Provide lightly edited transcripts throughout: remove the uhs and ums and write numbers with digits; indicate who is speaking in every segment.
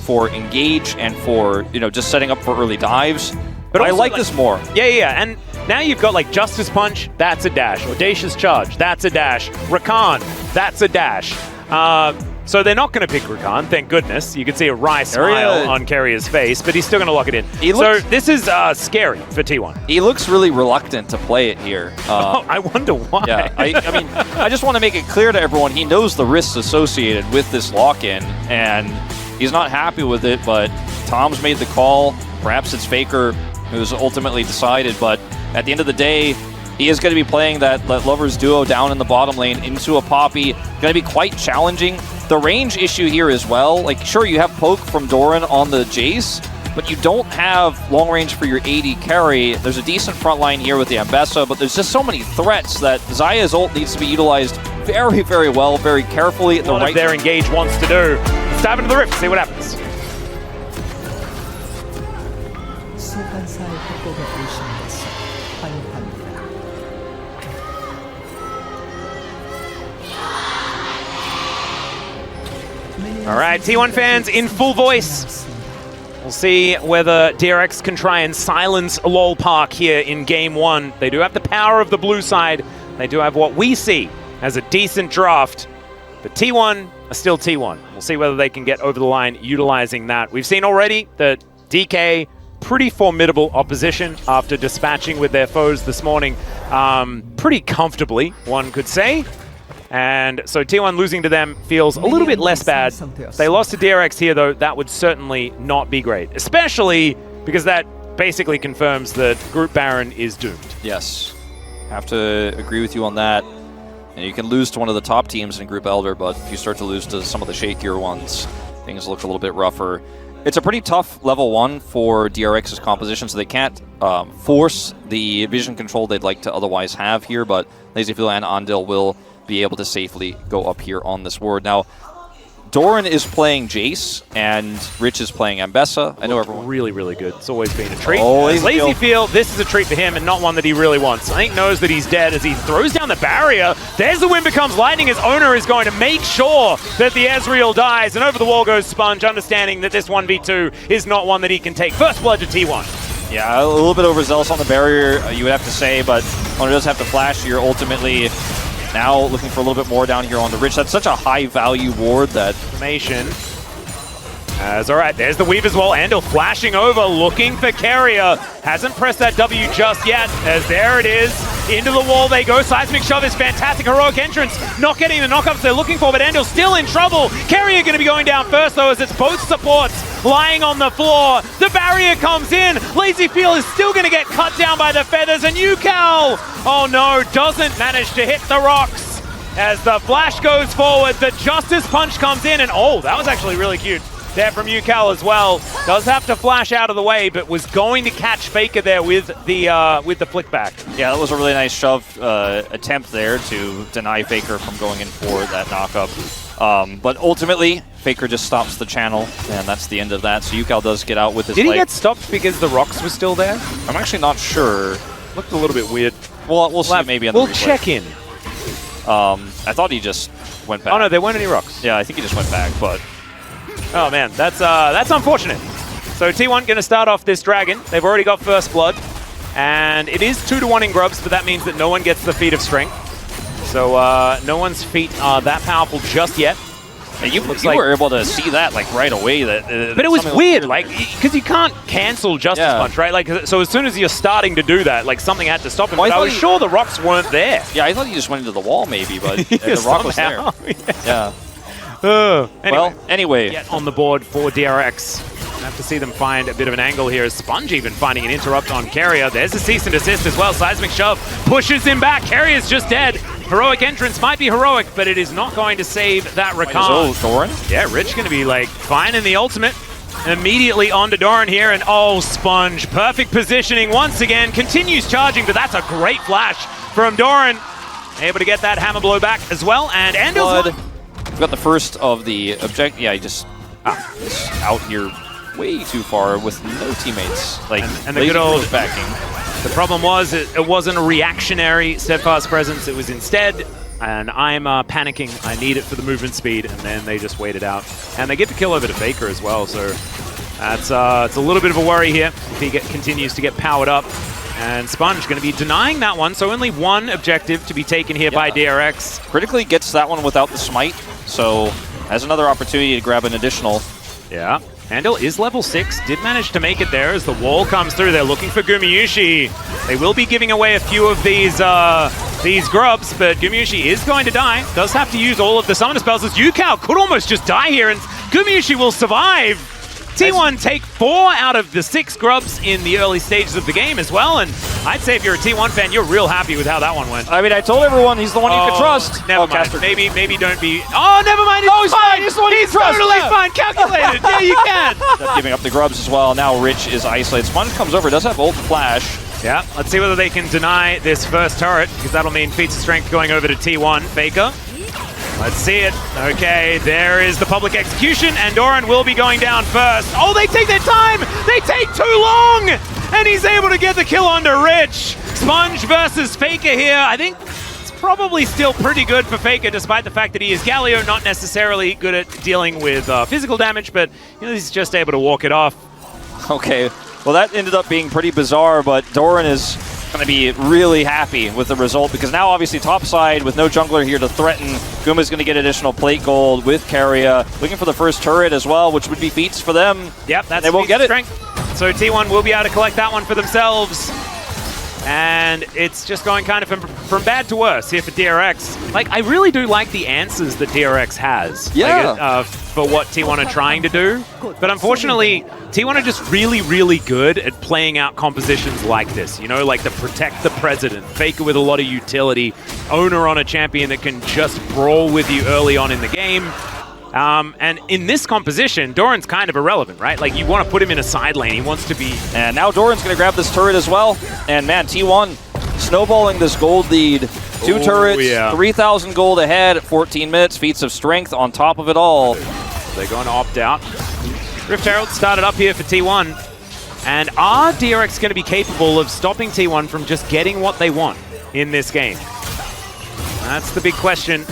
Speaker 1: for engage and for, you know, just setting up for early dives. But I like this more.
Speaker 2: Yeah. And now you've got like Justice Punch, that's a dash. Audacious Charge, that's a dash. Rakan, that's a dash. So they're not going to pick Rakan, thank goodness. You can see a wry smile on Carrier's face, but he's still going to lock it in. So this is scary for T1.
Speaker 1: He looks really reluctant to play it here.
Speaker 2: I wonder why.
Speaker 1: Yeah, I mean, I just want to make it clear to everyone, he knows the risks associated with this lock-in, and he's not happy with it, but Tom's made the call. Perhaps it's Faker who's ultimately decided, but at the end of the day, he is going to be playing that Lovers duo down in the bottom lane into a Poppy. Going to be quite challenging. The range issue here as well. Like, sure, you have poke from Doran on the Jace, but you don't have long range for your AD carry. There's a decent front line here with the Ambessa, but there's just so many threats that Xayah's ult needs to be utilized very, very well, very carefully.
Speaker 2: What their engage wants to do. Let's dive into the rift, see what happens. All right, T1 fans in full voice. We'll see whether DRX can try and silence LOL Park here in game one. They do have the power of the blue side. They do have what we see as a decent draft. But T1 are still T1. We'll see whether they can get over the line utilizing that. We've seen already that DK, pretty formidable opposition after dispatching with their foes this morning. Pretty comfortably, one could say. And so T1 losing to them feels a little bit less bad. If they lost to DRX here, though, that would certainly not be great. Especially because that basically confirms that Group Baron is doomed.
Speaker 1: Yes. Have to agree with you on that. And you can lose to one of the top teams in Group Elder, but if you start to lose to some of the shakier ones, things look a little bit rougher. It's a pretty tough level 1 for DRX's composition, so they can't force the vision control they'd like to otherwise have here, but Lazyfield and Andil will be able to safely go up here on this ward. Now, Doran is playing Jace, and Rich is playing Ambessa. I know everyone...
Speaker 2: Really, really good. It's always been a treat.
Speaker 1: Oh,
Speaker 2: Lazyfield, this is a treat for him and not one that he really wants. I think knows that he's dead as he throws down the barrier. There's the wind becomes lightning. His owner is going to make sure that the Ezreal dies, and over the wall goes Sponge, understanding that this 1v2 is not one that he can take. First blood to T1.
Speaker 1: Yeah, a little bit overzealous on the barrier, you would have to say, but owner does have to flash. You're ultimately... now looking for a little bit more down here on the Rich. That's such a high-value ward that...
Speaker 2: Information. All right, there's the weave as well. Andil flashing over, looking for Carrier. Hasn't pressed that W just yet, as there it is. Into the wall they go. Seismic Shove is fantastic. Heroic entrance. Not getting the knockups they're looking for, but Andil still in trouble. Carrier going to be going down first, though, as it's both supports lying on the floor. The barrier comes in. Lazyfield is still going to get cut down by the feathers, and Ucal, oh no, doesn't manage to hit the rocks. As the flash goes forward, the Justice Punch comes in, and oh, that was actually really cute there from Ucal as well. Does have to flash out of the way, but was going to catch Faker there with the flick back.
Speaker 1: Yeah, that was a really nice shove attempt there to deny Faker from going in for that knockup. But ultimately, Faker just stops the channel, and that's the end of that. So Ucal does get out with his
Speaker 2: Did he get stopped because the rocks were still there?
Speaker 1: I'm actually not sure.
Speaker 2: Looked a little bit weird.
Speaker 1: Well, we'll see maybe on the replay.
Speaker 2: We'll check in.
Speaker 1: I thought he just went back.
Speaker 2: Oh no, there weren't any rocks.
Speaker 1: Yeah, I think he just went back, but...
Speaker 2: oh man, that's unfortunate. So T1 going to start off this dragon. They've already got first blood. And it is 2-1 in grubs, but that means that no one gets the feat of strength. So no one's feet are that powerful just yet.
Speaker 1: And you were able to see that like right away. But
Speaker 2: it was weird, like, because you can't cancel Justice Punch, right? Like, so as soon as you're starting to do that, like something had to stop him. Well, but I was sure the rocks weren't there.
Speaker 1: Yeah, I thought he just went into the wall maybe, but the rock was there. Yeah. Anyway.
Speaker 2: Get on the board for DRX. Have to see them find a bit of an angle here. Sponge even finding an interrupt on Carrier. There's a cease and desist as well. Seismic Shove pushes him back. Carrier's just dead. Heroic entrance might be heroic, but it is not going to save that Rakan.
Speaker 1: Oh, Doran?
Speaker 2: Yeah, Rich going to be like finding the ultimate. Immediately onto Doran here, and oh, Sponge. Perfect positioning once again. Continues charging, but that's a great flash from Doran. Able to get that hammer blow back as well, and Andil's
Speaker 1: We've got the first of the object. Yeah, he just is out here way too far with no teammates. Like,
Speaker 2: and the good old
Speaker 1: backing.
Speaker 2: The problem was it wasn't a reactionary steadfast presence. It was instead and I'm panicking. I need it for the movement speed, and then they just wait it out. And they get the kill over to FAKER as well, so that's it's a little bit of a worry here if he continues to get powered up. And Sponge going to be denying that one, so only one objective to be taken here by DRX.
Speaker 1: Critically gets that one without the smite, so has another opportunity to grab an additional.
Speaker 2: Yeah. Handel is level 6, did manage to make it there as the wall comes through. They're looking for Gumayusi. They will be giving away a few of these grubs, but Gumayusi is going to die. Does have to use all of the summoner spells as Yukao could almost just die here, and Gumayusi will survive. T1 take 4 out of the 6 grubs in the early stages of the game as well, and I'd say if you're a T1 fan, you're real happy with how that one went.
Speaker 1: I mean, I told everyone he's the one you can trust.
Speaker 2: Never mind. Maybe don't be... Oh, never mind. He's fine.
Speaker 1: He's the one you can trust.
Speaker 2: Totally fine. Calculated. Yeah, you can.
Speaker 1: Giving up the grubs as well. Now Rich is isolated. Sponge comes over. Does have ult flash.
Speaker 2: Yeah, let's see whether they can deny this first turret, because that'll mean feats of strength going over to T1. FAKER. Let's see it. Okay, there is the public execution, and Doran will be going down first. Oh, they take their time! They take too long! And he's able to get the kill onto Rich. Sponge versus FAKER here. I think it's probably still pretty good for FAKER, despite the fact that he is Galio, not necessarily good at dealing with physical damage, but he's just able to walk it off.
Speaker 1: Okay, well that ended up being pretty bizarre, but Doran is going to be really happy with the result, because now obviously topside with no jungler here to threaten, Guma's going to get additional plate gold with Carrier, looking for the first turret as well, which would be feats for them.
Speaker 2: Yep, that's
Speaker 1: they won't get it.
Speaker 2: Strength. So T1 will be able to collect that one for themselves. And it's just going kind of from bad to worse here for DRX. Like, I really do like the answers that DRX has.
Speaker 1: Yeah.
Speaker 2: Like, for what T1 are trying to do. But unfortunately, T1 are just really, really good at playing out compositions like this. You know, like the protect the president, FAKER with a lot of utility, owner on a champion that can just brawl with you early on in the game. And in this composition, Doran's kind of irrelevant, right? Like, you want to put him in a side lane. He wants to be...
Speaker 1: And now Doran's going to grab this turret as well. And man, T1 snowballing this gold lead. 2 turrets,
Speaker 2: yeah.
Speaker 1: 3,000 gold ahead, 14 minutes, feats of strength on top of it all.
Speaker 2: They're going to opt out. Rift Herald started up here for T1. And are DRX going to be capable of stopping T1 from just getting what they want in this game? That's the big question.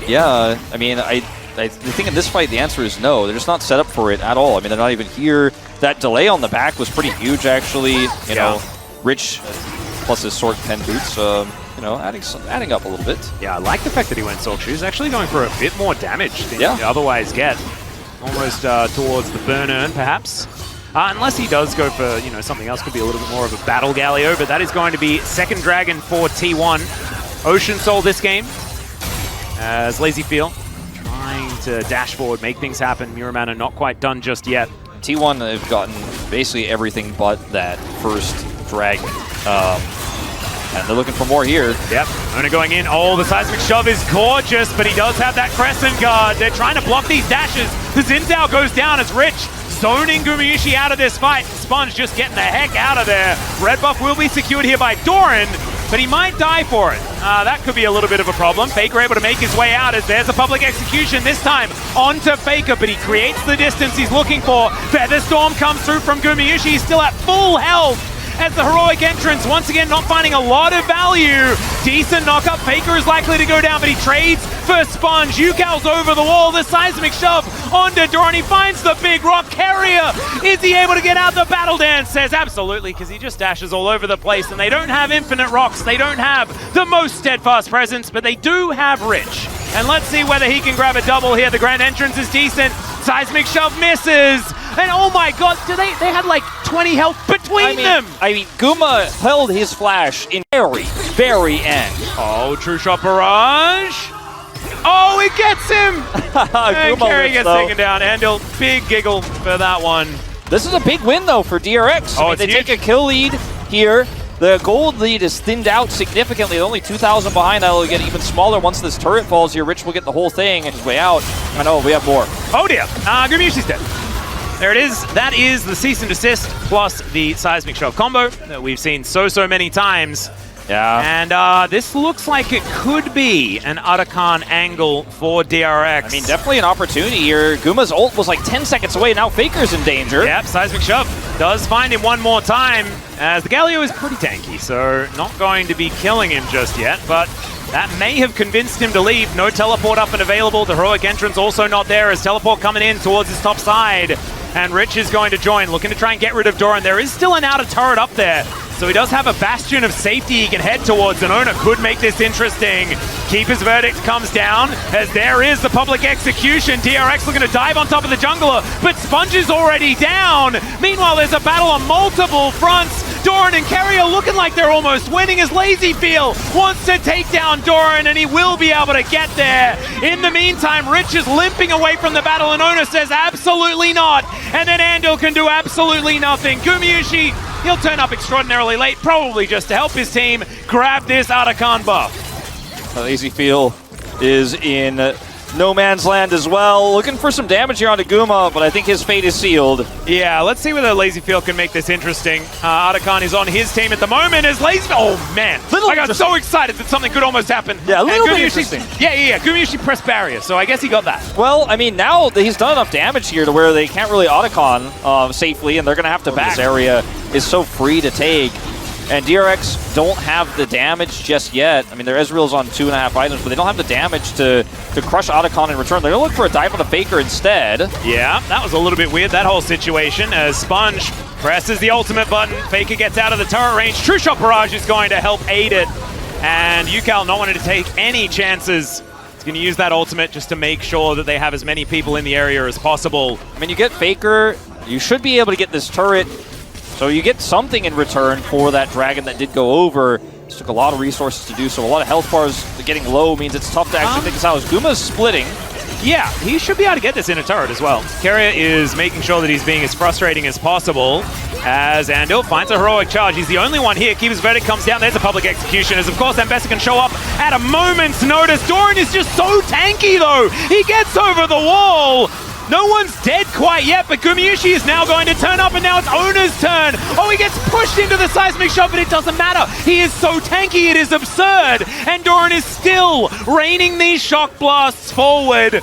Speaker 1: Yeah, I mean, I think in this fight the answer is no. They're just not set up for it at all. I mean, they're not even here. That delay on the back was pretty huge, actually. You know, Rich plus his sword pen boots, you know, adding up a little bit.
Speaker 2: Yeah, I like the fact that he went Sork Shoes. Actually going for a bit more damage than you otherwise get. Almost towards the burn urn, perhaps. Unless he does go for, you know, something else, could be a little bit more of a battle Galio, but that is going to be second dragon for T1. Ocean Soul this game, as Lazy Feel trying to dash forward, make things happen. Muramana not quite done just yet.
Speaker 1: T1 have gotten basically everything but that first dragon. And they're looking for more here.
Speaker 2: Yep, Ona going in. Oh, the seismic shove is gorgeous, but he does have that crescent guard. They're trying to block these dashes. The Xin goes down as Rich zoning Gumayusi out of this fight. Sponge just getting the heck out of there. Red buff will be secured here by Doran, but he might die for it. That could be a little bit of a problem. FAKER able to make his way out as there's a public execution this time onto FAKER, but he creates the distance he's looking for. Featherstorm comes through from Gumayusi. He's still at full health as the heroic entrance, once again not finding a lot of value. Decent knockup. FAKER is likely to go down, but he trades for Sponge. Yukal's over the wall. The seismic shove onto Doran. He finds the big rock carrier. Is he able to get out the battle dance? Says absolutely, because he just dashes all over the place, and they don't have infinite rocks. They don't have the most steadfast presence, but they do have Rich. And let's see whether he can grab a double here. The grand entrance is decent. Seismic shove misses. And oh my god, they had like 20 health between them. I mean,
Speaker 1: Guma held his flash in very end.
Speaker 2: Oh, true shot barrage. Oh, it gets him. And Carry gets taken down. Andil, big giggle for that one.
Speaker 1: This is a big win though for DRX.
Speaker 2: Oh,
Speaker 1: they take a kill lead here. The gold lead is thinned out significantly. They're only 2,000 behind. That'll get even smaller once this turret falls here. Rich will get the whole thing and his way out. I know, we have more.
Speaker 2: Oh dear. Gumayusi's dead. There it is. That is the cease and desist plus the seismic shove combo that we've seen so many times.
Speaker 1: Yeah.
Speaker 2: And this looks like it could be an Arakan angle for DRX.
Speaker 1: I mean, definitely an opportunity here. Guma's ult was like 10 seconds away. Now FAKER's in danger.
Speaker 2: Yep, seismic shove does find him one more time, as the Galio is pretty tanky, so not going to be killing him just yet, but That may have convinced him to leave. No teleport up and available. The heroic entrance also not there as teleport coming in towards his top side. And Rich is going to join, looking to try and get rid of Doran. There is still an outer turret up there, so he does have a bastion of safety he can head towards. And Owner could make this interesting. Keeper's Verdict comes down as there is the public execution. DRX looking to dive on top of the jungler, but Sponge is already down. Meanwhile, there's a battle on multiple fronts. Doran and Carrier looking like they're almost winning as LazyFeel wants to take down Doran, and he will be able to get there. In the meantime, Rich is limping away from the battle, and Owner says absolutely not. And then Andil can do absolutely nothing. Gumayusi, he'll turn up extraordinarily late, probably just to help his team grab this Arakan buff.
Speaker 1: LazyFeel is in no man's land as well. Looking for some damage here onto Guma, but I think his fate is sealed.
Speaker 2: Yeah, let's see whether LazyFeel can make this interesting. Arakan is on his team at the moment as LazyFeel. Oh man, I got so excited that something could almost happen.
Speaker 1: Yeah, a little bit interesting.
Speaker 2: Yeah. Gumayusi pressed barrier, so I guess he got that.
Speaker 1: Well, I mean, now that he's done enough damage here to where they can't really Otacon safely, and they're going to have to back. This area is so free to take. And DRX don't have the damage just yet. I mean, their Ezreal's on 2.5 items, but they don't have the damage to crush Otacon in return. They're going to look for a dive on a Faker instead.
Speaker 2: Yeah, that was a little bit weird, that whole situation, as Sponge presses the ultimate button. Faker gets out of the turret range. True Shot Barrage is going to help aid it. And Yukal not wanting to take any chances. He's going to use that ultimate just to make sure that they have as many people in the area as possible.
Speaker 1: I mean, you get Faker, you should be able to get this turret. So you get something in return for that dragon that did go over. This took a lot of resources to do so. A lot of health bars getting low means it's tough to actually think this out. As Guma's splitting.
Speaker 2: Yeah, he should be able to get this in a turret as well. Carrier is making sure that he's being as frustrating as possible as Andil finds a heroic charge. He's the only one here. Keeper's Verdict comes down. There's a public execution as, of course, Ambessa can show up at a moment's notice. Doran is just so tanky, though. He gets over the wall. No one's dead quite yet, but Gumayusi is now going to turn up, and now it's Owner's turn. Oh, he gets pushed into the seismic shot, but it doesn't matter. He is so tanky, it is absurd. And Doran is still raining these shock blasts forward.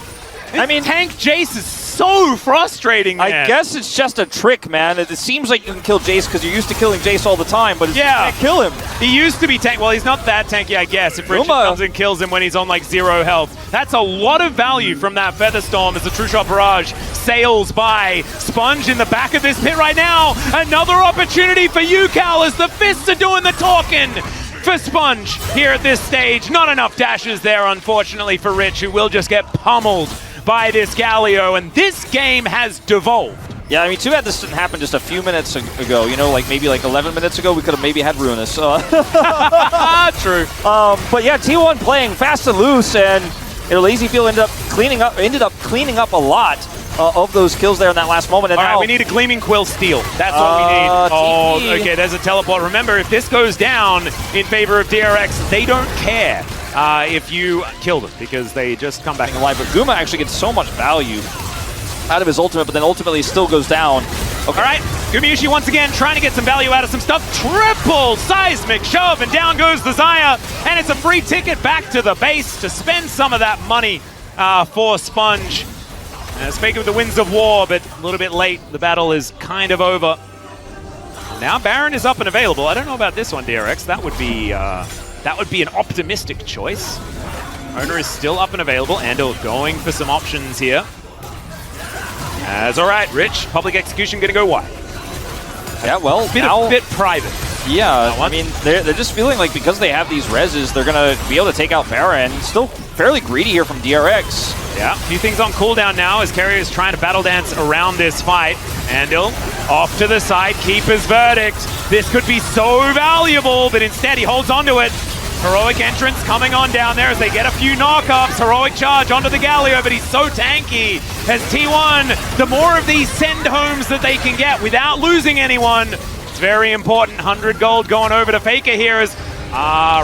Speaker 2: I mean, tank Jace is so frustrating, man.
Speaker 1: I guess it's just a trick, man. It seems like you can kill Jace because you're used to killing Jace all the time, but you can't kill him.
Speaker 2: He used to be tank. Well, he's not that tanky, I guess, if Richard comes and kills him when he's on like 0 health. That's a lot of value from that Featherstorm as the True Shot Barrage sails by. Sponge in the back of this pit right now. Another opportunity for Yukal as the fists are doing the talking. For Sponge here at this stage. Not enough dashes there, unfortunately, for Rich, who will just get pummeled by this Galio, and this game has devolved.
Speaker 1: Yeah, I mean, too bad this didn't happen just a few minutes ago. You know, like maybe like 11 minutes ago, we could have maybe had Ruinous.
Speaker 2: True.
Speaker 1: But yeah, T1 playing fast and loose, and LazyFeel ended up cleaning up a lot of those kills there in that last moment. And
Speaker 2: all right, we need a Gleaming Quill steal. That's what we need. Oh, okay, there's a teleport. Remember, if this goes down in favor of DRX, they don't care if you kill them, because they just come back
Speaker 1: alive. But Guma actually gets so much value out of his ultimate, but then ultimately still goes down.
Speaker 2: Okay. All right, Gumayusi once again trying to get some value out of some stuff. Triple seismic shove, and down goes the Xayah, and it's a free ticket back to the base to spend some of that money for Sponge. Speaking of the Winds of War, but a little bit late. The battle is kind of over. Now Baron is up and available. I don't know about this one, DRX. That would be an optimistic choice. Owner is still up and available. Andil going for some options here. As all right, Rich, public execution going to go wide.
Speaker 1: Yeah, well,
Speaker 2: a bit private.
Speaker 1: Yeah, I mean, they're just feeling like because they have these reses, they're going to be able to take out Baron. Still fairly greedy here from DRX.
Speaker 2: Yeah, a few things on cooldown now as Carrier is trying to battle dance around this fight. Andil off to the side, Keeper's Verdict. This could be so valuable, but instead he holds onto it. Heroic entrance coming on down there as they get a few knockups. Heroic charge onto the Galio, but he's so tanky. As T1, the more of these send homes that they can get without losing anyone, it's very important. 100 gold going over to Faker here as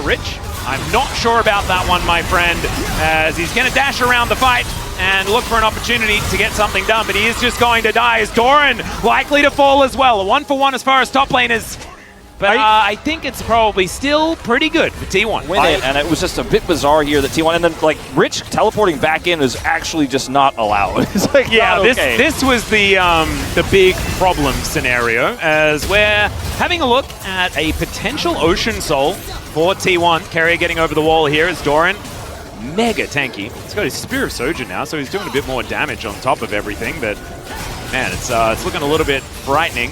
Speaker 2: Rich. I'm not sure about that one, my friend, as he's going to dash around the fight and look for an opportunity to get something done, but he is just going to die as Doran likely to fall as well. A 1-for-1 as far as top lane is. but I think it's probably still pretty good for T1.
Speaker 1: Win it, and it was just a bit bizarre here that T1, and then like Rich teleporting back in is actually just not allowed. It's like,
Speaker 2: yeah,
Speaker 1: okay.
Speaker 2: this was the big problem scenario, as we're having a look at a potential Ocean Soul for T1. Carrier getting over the wall here is Doran. Mega tanky. He's got his Spear of Sojourn now, so he's doing a bit more damage on top of everything, but man, it's looking a little bit frightening.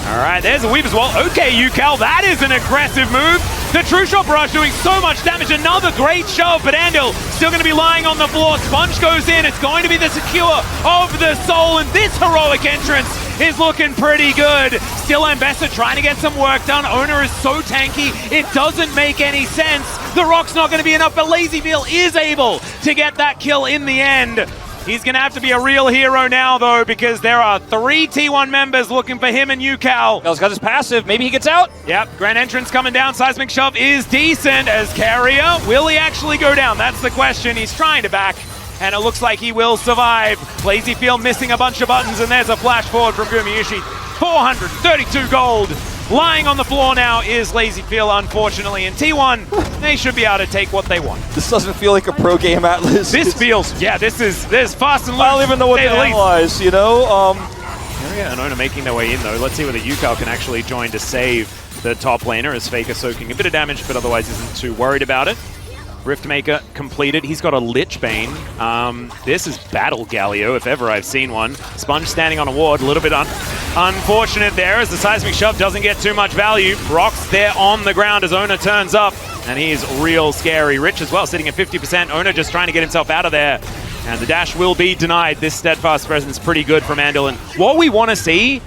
Speaker 2: All right, there's a Weaver's Wall. Okay, UCal, that is an aggressive move. The True Shot Barrage doing so much damage. Another great shove, but Andil still going to be lying on the floor. Sponge goes in. It's going to be the secure of the soul, and this heroic entrance is looking pretty good. Still Ambessa trying to get some work done. Owner is so tanky, it doesn't make any sense. The rock's not going to be enough, but LazyFeel is able to get that kill in the end. He's going to have to be a real hero now, though, because there are 3 T1 members looking for him and UCal.
Speaker 1: He's got his passive. Maybe he gets out.
Speaker 2: Yep, Grand Entrance coming down. Seismic Shove is decent as Carrier. Will he actually go down? That's the question. He's trying to back, and it looks like he will survive. LazyFeel missing a bunch of buttons, and there's a flash forward from Gumiushi. 432 gold. Lying on the floor now is LazyFeel, unfortunately, and T1, they should be able to take what they want.
Speaker 1: This doesn't feel like a pro game, Atlas.
Speaker 2: This feels, yeah, this is fast and loose.
Speaker 1: I don't even know what to analyze, you know?
Speaker 2: Carrier and Owner making their way in, though. Let's see whether UCal can actually join to save the top laner, as FAKER soaking a bit of damage, but otherwise isn't too worried about it. Riftmaker completed. He's got a Lich Bane. This is Battle Galio, if ever I've seen one. Sponge standing on a ward, a little bit unfortunate there, as the Seismic Shove doesn't get too much value. Brock's there on the ground as Owner turns up, and he's real scary. Rich as well, sitting at 50%. Owner just trying to get himself out of there, and the dash will be denied. This steadfast presence pretty good from Andil, and what we want to see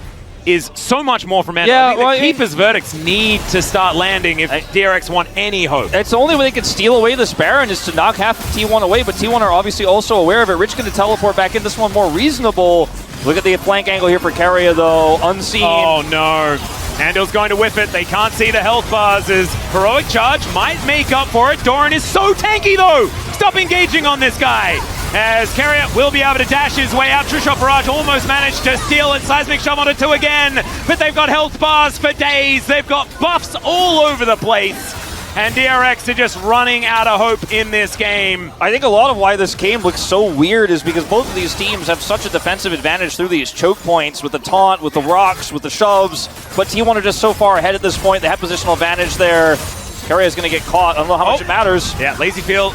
Speaker 2: is so much more from Andil.
Speaker 1: Yeah,
Speaker 2: I think the Keeper's Verdicts need to start landing if DRX want any hope.
Speaker 1: It's the only way they can steal away this Baron is to knock half of T1 away, but T1 are obviously also aware of it. Rich going to teleport back in. This one more reasonable. Look at the flank angle here for Carrier, though. Unseen.
Speaker 2: Oh, no. Andil's going to whiff it. They can't see the health bars as Heroic Charge might make up for it. Doran is so tanky, though. Stop engaging on this guy. As Carrier will be able to dash his way out. True Shot Barrage almost managed to steal it. Seismic Shove on it 2 again. But they've got health bars for days. They've got buffs all over the place. And DRX are just running out of hope in this game.
Speaker 1: I think a lot of why this game looks so weird is because both of these teams have such a defensive advantage through these choke points with the taunt, with the rocks, with the shoves. But T1 are just so far ahead at this point. They have positional advantage there. Carrier's going to get caught. I don't know how much it matters.
Speaker 2: Yeah, LazyFeel,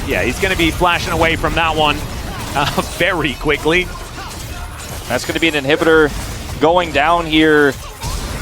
Speaker 2: yeah, he's going to be flashing away from that one very quickly.
Speaker 1: That's going to be an inhibitor going down here.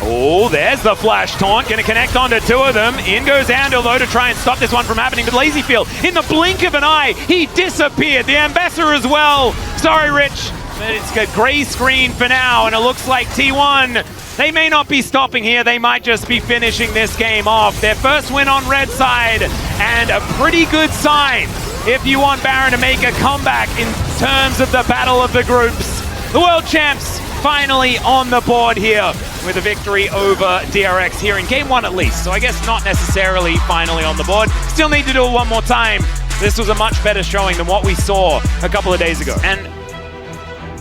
Speaker 2: Oh, there's the flash taunt. Going to connect onto 2 of them. In goes Andil, though, to try and stop this one from happening. But LazyFeel, in the blink of an eye, he disappeared. The Ambassador as well. Sorry, Rich. But it's a gray screen for now, and it looks like T1, they may not be stopping here. They might just be finishing this game off. Their first win on red side, and a pretty good sign if you want Baron to make a comeback in terms of the battle of the groups. The world champs finally on the board here with a victory over DRX here in game 1 at least. So I guess not necessarily finally on the board. Still need to do it one more time. This was a much better showing than what we saw a couple of days ago. And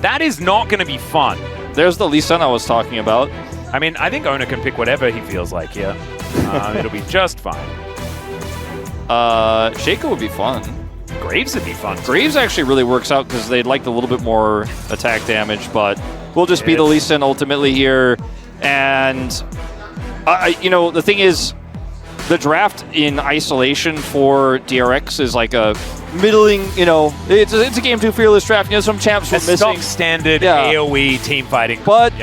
Speaker 2: that is not going to be fun.
Speaker 1: There's the Lee Sin I was talking about.
Speaker 2: I mean, I think Owner can pick whatever he feels like here. It'll be just fine.
Speaker 1: Shaco would be fun.
Speaker 2: Graves would be fun.
Speaker 1: Graves actually really works out because they'd like a little bit more attack damage, but we'll just be the Lee Sin ultimately here. And, you know, the thing is, the draft in isolation for DRX is like a middling, you know, it's a game 2 fearless draft. You know, some champs were missing.
Speaker 2: Stock standard AoE team fighting.
Speaker 1: But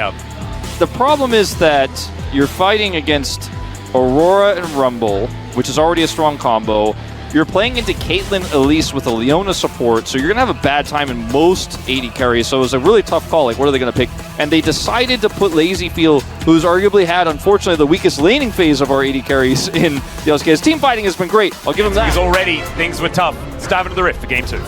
Speaker 1: the problem is that you're fighting against Aurora and Rumble, which is already a strong combo. You're playing into Caitlyn Elise with a Leona support, so you're going to have a bad time in most AD carries, so it was a really tough call. Like, what are they going to pick? And they decided to put LazyFeel, who's arguably had, unfortunately, the weakest laning phase of our AD carries in the LCK. His team fighting has been great. I'll give him that.
Speaker 2: Because already things were tough. Let's dive into the Rift for game 2.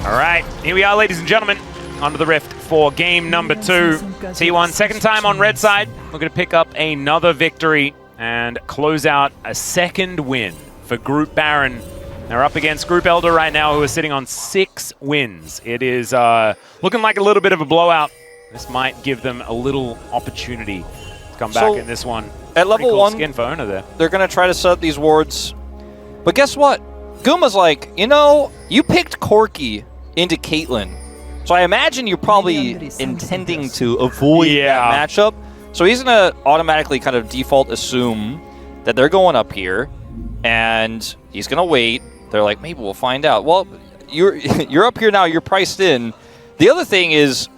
Speaker 2: All right, here we are, ladies and gentlemen, onto the Rift for game number 2. T1, second time on red side. We're going to pick up another victory and close out a second win for Group Baron. They're up against Group Elder right now, who are sitting on 6 wins. It is looking like a little bit of a blowout. This might give them a little opportunity to come back in this one.
Speaker 1: At level
Speaker 2: cool
Speaker 1: 1,
Speaker 2: skin for Owner there.
Speaker 1: They're going to try to set up these wards. But guess what? Guma's like, you know, you picked Corki into Caitlyn. So I imagine you're probably intending to avoid that matchup. So he's going to automatically kind of default assume that they're going up here. And he's going to wait. They're like, maybe we'll find out. Well, you're up here now. You're priced in. The other thing is,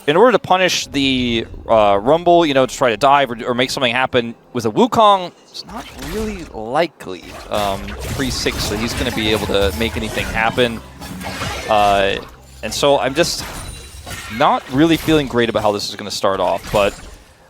Speaker 1: in order to punish the Rumble, you know, to try to dive or make something happen with a Wukong, it's not really likely pre-6 that he's going to be able to make anything happen. And so I'm just not really feeling great about how this is going to start off. But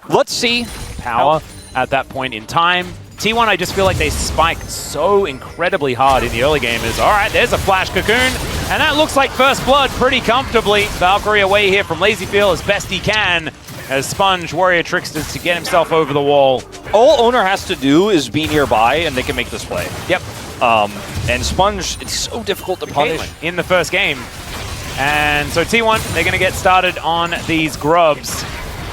Speaker 1: let's see.
Speaker 2: Power at that point in time. T1, I just feel like they spike so incredibly hard in the early game. All right, there's a flash cocoon, and that looks like first blood pretty comfortably. Valkyrie away here from LazyFeel as best he can, as Sponge, Warrior Tricksters to get himself over the wall.
Speaker 1: All Owner has to do is be nearby, and they can make this play.
Speaker 2: Yep.
Speaker 1: And Sponge, it's so difficult to punish.
Speaker 2: In the first game. And so T1, they're going to get started on these grubs.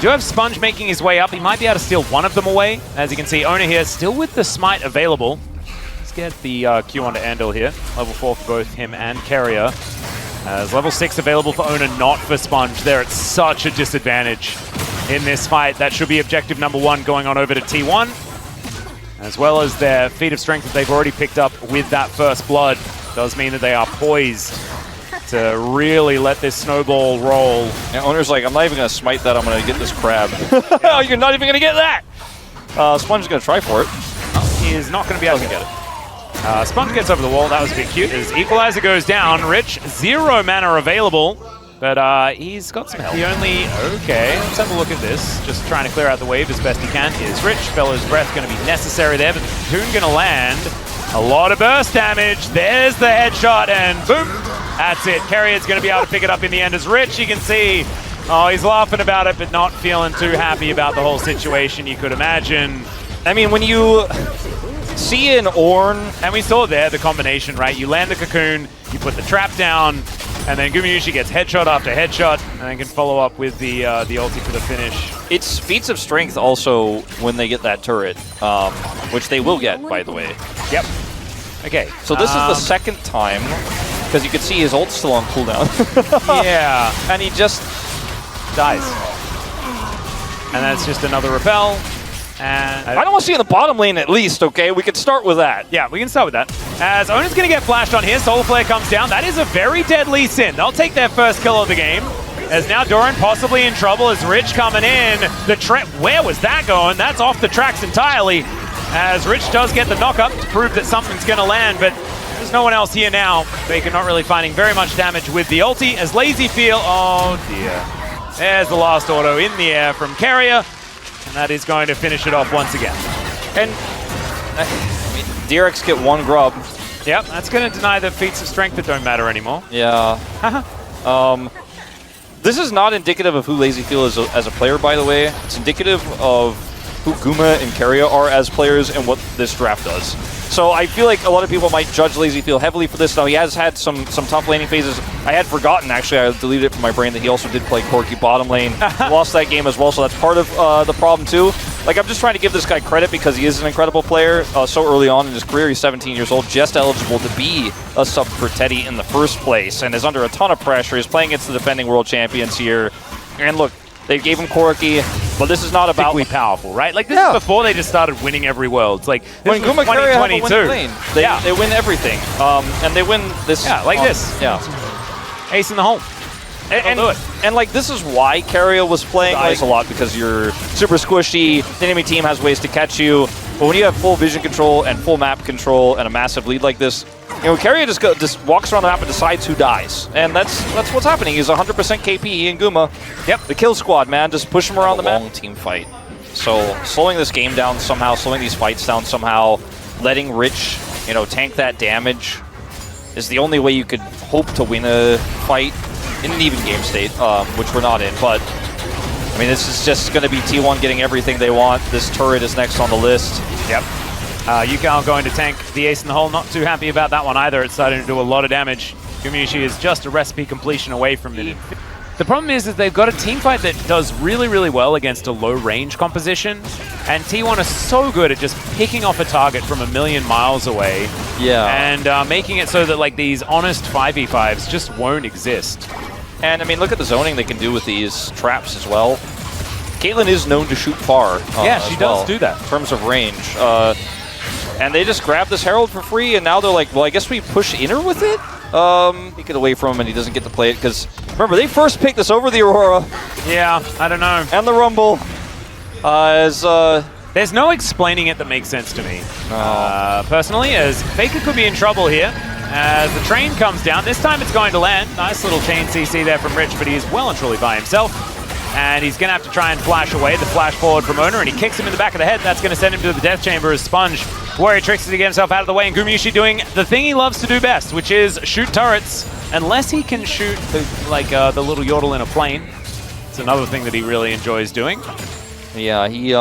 Speaker 2: Do have Sponge making his way up. He might be able to steal one of them away. As you can see, Owner here still with the smite available. Let's get the Q onto Andal here. Level 4 for both him and Carrier. As level 6 available for Owner, not for Sponge. They're at such a disadvantage in this fight. That should be objective number 1 going on over to T1. As well as their feat of strength that they've already picked up with that first blood. Does mean that they are poised to really let this snowball roll.
Speaker 1: Yeah, Owner's like, I'm not even going to smite that, I'm going to get this crab. You're not even going to get that! Sponge is going to try for it.
Speaker 2: He is not going to be able to get it. Sponge gets over the wall, that was a bit cute. As Equalizer goes down, Rich, 0 mana available, but he's got some help. Okay, let's have a look at this. Just trying to clear out the wave as best he can. Is Rich, Fellow's Breath going to be necessary there, but the cocoon going to land. A lot of burst damage. There's the headshot, and boom. That's it. Carrier's going to be able to pick it up in the end. As Rich, you can see, oh, he's laughing about it, but not feeling too happy about the whole situation, you could imagine.
Speaker 1: I mean, when you see an Ornn,
Speaker 2: and we saw there the combination, right? You land the cocoon, you put the trap down, and then Gumayushi gets headshot after headshot, and then can follow up with the ulti for the finish.
Speaker 1: It's feats of strength also when they get that turret, which they will get, by the way.
Speaker 2: Yep. Okay.
Speaker 1: So this is the second time, because you can see his ult's still on cooldown.
Speaker 2: Yeah.
Speaker 1: And he just
Speaker 2: dies. And that's just another repel. And
Speaker 1: I don't want to see in the bottom lane at least, okay? We can start with that.
Speaker 2: Yeah, we can start with that. As Owner's going to get flashed on here, Solar Flare comes down. That is a very deadly sin. They'll take their first kill of the game. As now Doran possibly in trouble as Rich coming in. The trap, where was that going? That's off the tracks entirely. As Rich does get the knock up to prove that something's going to land, but there's no one else here now. Faker not really finding very much damage with the ulti. As LazyFeel, oh dear. There's the last auto in the air from Carrier. And that is going to finish it off once again.
Speaker 1: And DRX get 1 grub.
Speaker 2: Yep, that's going to deny the feats of strength that don't matter anymore.
Speaker 1: Yeah. This is not indicative of who LazyFeel is as a player, by the way. It's indicative of who Guma and Carrier are as players and what this draft does. So I feel like a lot of people might judge LazyFeel heavily for this. Now, he has had some tough laning phases. I had forgotten, actually, I deleted it from my brain, that he also did play Corki bottom lane. Lost that game as well, so that's part of the problem, too. Like, I'm just trying to give this guy credit because he is an incredible player so early on in his career. He's 17 years old, just eligible to be a sub for Teddy in the first place, and is under a ton of pressure. He's playing against the defending world champions here. And look, they gave him Corki, but this is not about...
Speaker 2: powerful, right? Like, this is before they just started winning every world. It's like, this
Speaker 1: when Guma Carrier have a winning lane, they
Speaker 2: win
Speaker 1: everything. And they win this...
Speaker 2: Yeah, like this.
Speaker 1: Yeah.
Speaker 2: Ace in the hole.
Speaker 1: And like, this is why Carrier was playing Ice a lot, because you're super squishy, the enemy team has ways to catch you, but when you have full vision control and full map control and a massive lead like this, you know, Carrier just walks around the map and decides who dies. And that's what's happening. He's 100% KP, he and Guma. Yep, the kill squad, man, just push him around the map. Long team fight. So slowing this game down somehow, slowing these fights down somehow, letting Rich, you know, tank that damage is the only way you could hope to win a fight in an even game state, which we're not in. But, I mean, this is just going to be T1 getting everything they want. This turret is next on the list.
Speaker 2: Yep. Yukao going to tank the ace in the hole. Not too happy about that one either. It's starting to do a lot of damage. Gumayusi is just a recipe completion away from it. The problem is that they've got a team fight that does really, really well against a low-range composition, and T1 is so good at just picking off a target from a million miles away, and making it so that like these honest 5v5s just won't exist.
Speaker 1: And I mean, look at the zoning they can do with these traps as well. Caitlyn is known to shoot far.
Speaker 2: Yeah, she does do that.
Speaker 1: In terms of range. And they just grab this Herald for free, and now they're like, well, I guess we push Inner with it? Take it away from him, and he doesn't get to play it, because remember, they first picked this over the Aurora.
Speaker 2: Yeah, I don't know.
Speaker 1: And the Rumble.
Speaker 2: There's no explaining it that makes sense to me. Personally, as Faker could be in trouble here. As the train comes down, this time it's going to land. Nice little chain CC there from Rich, but he's well and truly by himself. And he's going to have to try and flash away the flash forward from Owner, and he kicks him in the back of the head. That's going to send him to the death chamber as Sponge. Warrior tricks to get himself out of the way, and Gumayusi doing the thing he loves to do best, which is shoot turrets. Unless he can shoot the little yodel in a plane. It's another thing that he really enjoys doing.
Speaker 1: Yeah, he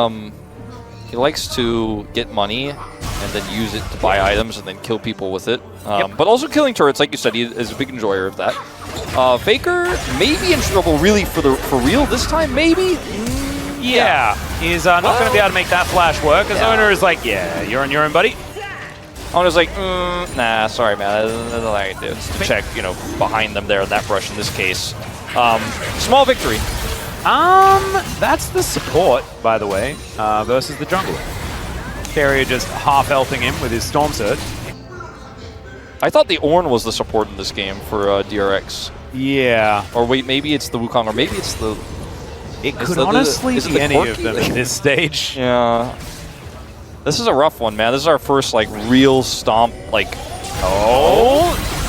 Speaker 1: likes to get money and then use it to buy items and then kill people with it. But also killing turrets, like you said, he is a big enjoyer of that. Faker may be in trouble really for real this time, maybe?
Speaker 2: Yeah. He's not going to be able to make that flash work, as Owner is like, yeah, you're on your own, buddy.
Speaker 1: Owner's like, nah, sorry, man. That's all I can do. Just check, you know, behind them there, that brush in this case. Small victory.
Speaker 2: That's the support, by the way, versus the jungler. Carrier just half-elfing him with his Storm Surge.
Speaker 1: I thought the Ornn was the support in this game for DRX.
Speaker 2: Yeah.
Speaker 1: Or wait, maybe it's the Wukong, or maybe it's the...
Speaker 2: It could honestly be any of them at this stage.
Speaker 1: Yeah. This is a rough one, man. This is our first, like, real stomp, like...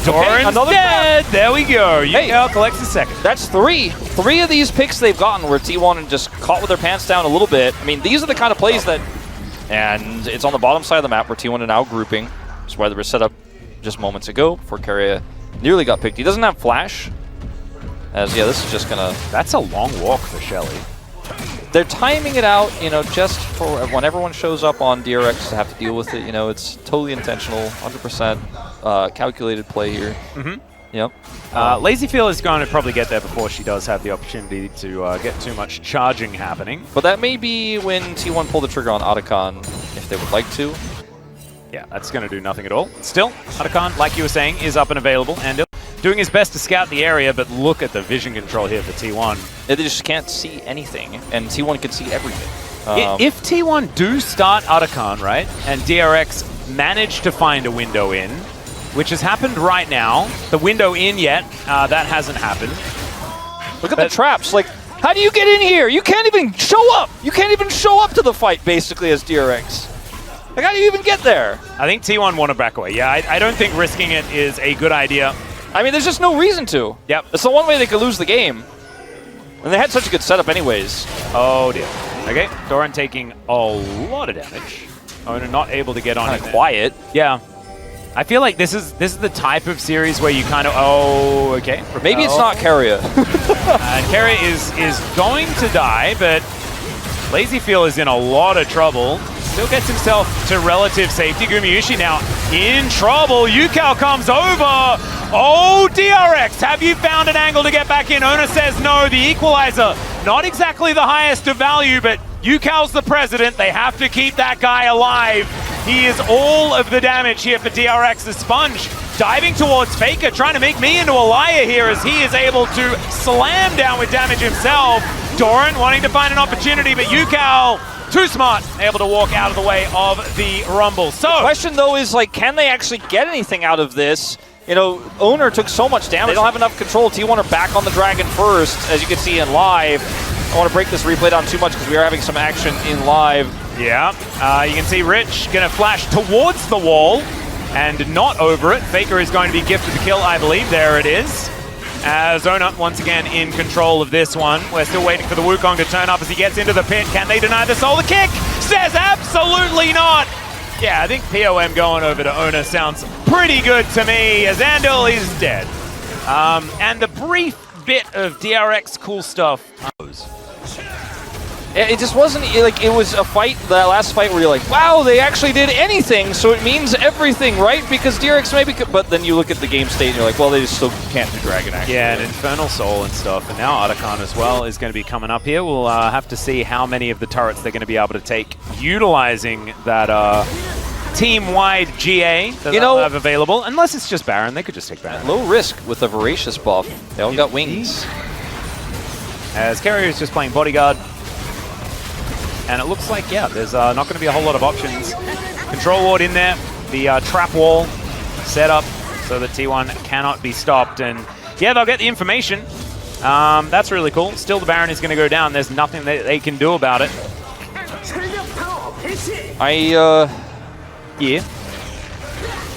Speaker 2: Doran's dead! There we go. Yukao collects the second.
Speaker 1: That's three. Three of these picks they've gotten where T1 and just caught with their pants down a little bit. I mean, these are the kind of plays that... And it's on the bottom side of the map where T1 are now grouping. That's why they were set up just moments ago before Carrier nearly got picked. He doesn't have flash. As, yeah, this is just gonna...
Speaker 2: That's a long walk for Shelly.
Speaker 1: They're timing it out, you know, just for when everyone shows up on DRX to have to deal with it. You know, it's totally intentional, 100% calculated play here. Yep.
Speaker 2: LazyFeel is going to probably get there before she does have the opportunity to get too much charging happening.
Speaker 1: But that may be when T1 pull the trigger on Otacon, if they would like to.
Speaker 2: Yeah, that's going to do nothing at all. Still, Otacon, like you were saying, is up and available, and doing his best to scout the area, but look at the vision control here for T1.
Speaker 1: They just can't see anything, and T1 can see everything.
Speaker 2: If T1 do start Otacon, right, and DRX manage to find a window in, which has happened right now, the window in yet, that hasn't happened.
Speaker 1: Look at the traps, like, how do you get in here? You can't even show up! You can't even show up to the fight, basically, as DRX. Like, how do you even get there?
Speaker 2: I think T1 want to back away. Yeah, I don't think risking it is a good idea.
Speaker 1: I mean, there's just no reason to.
Speaker 2: Yep.
Speaker 1: It's the one way they could lose the game. And they had such a good setup anyways.
Speaker 2: Oh, dear. Okay, Doran taking a lot of damage. Owner not able to get on.
Speaker 1: Kind of quiet.
Speaker 2: Yeah. I feel like this is the type of series where you kind of, okay.
Speaker 1: Maybe it's not Carrier.
Speaker 2: And Carrier is going to die, but LazyFeel is in a lot of trouble. Still gets himself to relative safety. Gumayusi now in trouble. Yukao comes over. Oh, DRX, have you found an angle to get back in? Owner says no. The equalizer, not exactly the highest of value, but Yukao's the president. They have to keep that guy alive. He is all of the damage here for DRX. The Sponge diving towards Faker, trying to make me into a liar here as he is able to slam down with damage himself. Doran wanting to find an opportunity, but Yukao, too smart, able to walk out of the way of the Rumble. So,
Speaker 1: the question though is, like, can they actually get anything out of this? You know, Owner took so much damage. They don't have enough control. T1 are back on the Dragon first, as you can see in live. I don't want to break this replay down too much because we are having some action in live.
Speaker 2: Yeah, you can see Rich gonna flash towards the wall and not over it. Faker is going to be gifted the kill, I believe. There it is. As Owner once again in control of this one. We're still waiting for the Wukong to turn up as he gets into the pit. Can they deny the solar kick? Says absolutely not. Yeah, I think POM going over to Owner sounds pretty good to me, as Andal is dead. And the brief bit of DRX cool stuff.
Speaker 1: It just wasn't, like, it was a fight, that last fight where you're like, wow, they actually did anything, so it means everything, right? Because DRX maybe could, but then you look at the game state and you're like, well, they just still can't do Dragon Axe.
Speaker 2: Yeah, and Infernal Soul and stuff, and now Artican as well is going to be coming up here. We'll have to see how many of the turrets they're going to be able to take, utilizing that team-wide GA that they'll have available, unless it's just Baron. They could just take Baron.
Speaker 1: Low risk with a Voracious buff. They all got wings.
Speaker 2: As Carrier is just playing Bodyguard. And it looks like, yeah, there's not going to be a whole lot of options. Control Ward in there, the trap wall set up so that T1 cannot be stopped. And yeah, they'll get the information. That's really cool. Still, the Baron is going to go down. There's nothing that they can do about it.
Speaker 1: Yeah.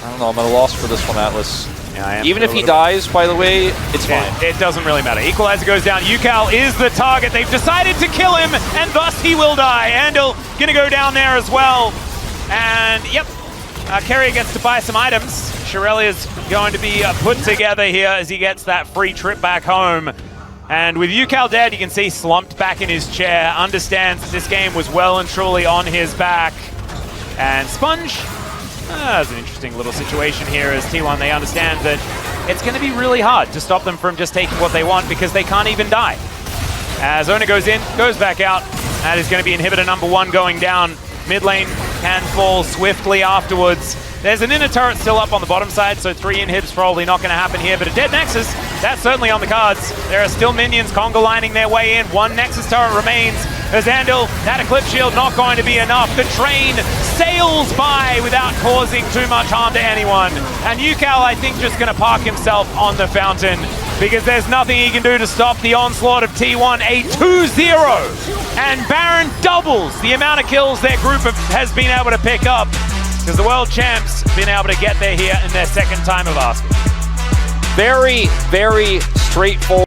Speaker 2: I
Speaker 1: don't know, I'm at a loss for this one, Atlas.
Speaker 2: Yeah,
Speaker 1: even if he dies, by the way, it's fine.
Speaker 2: It doesn't really matter. Equalizer goes down. Yukal is the target. They've decided to kill him, and thus he will die. Andal going to go down there as well. And, yep, Carrier gets to buy some items. Shirelia's going to be put together here as he gets that free trip back home. And with Yukal dead, you can see slumped back in his chair, understands that this game was well and truly on his back. And Sponge, that's an interesting little situation here as T1, they understand that it's going to be really hard to stop them from just taking what they want because they can't even die. As Ona goes in, goes back out, that is going to be inhibitor number 1 going down. Mid lane can fall swiftly afterwards. There's an inner turret still up on the bottom side, so 3 inhibs probably not going to happen here, but a dead Nexus, that's certainly on the cards. There are still minions conga lining their way in. 1 Nexus turret remains. As Andal, that Eclipse Shield not going to be enough. The train sails by without causing too much harm to anyone. And Yukal, I think, just going to park himself on the fountain because there's nothing he can do to stop the onslaught of T1. A 2-0. And Baron doubles the amount of kills their group has been able to pick up because the world champs have been able to get there here in their second time of asking.
Speaker 1: Very, very straightforward.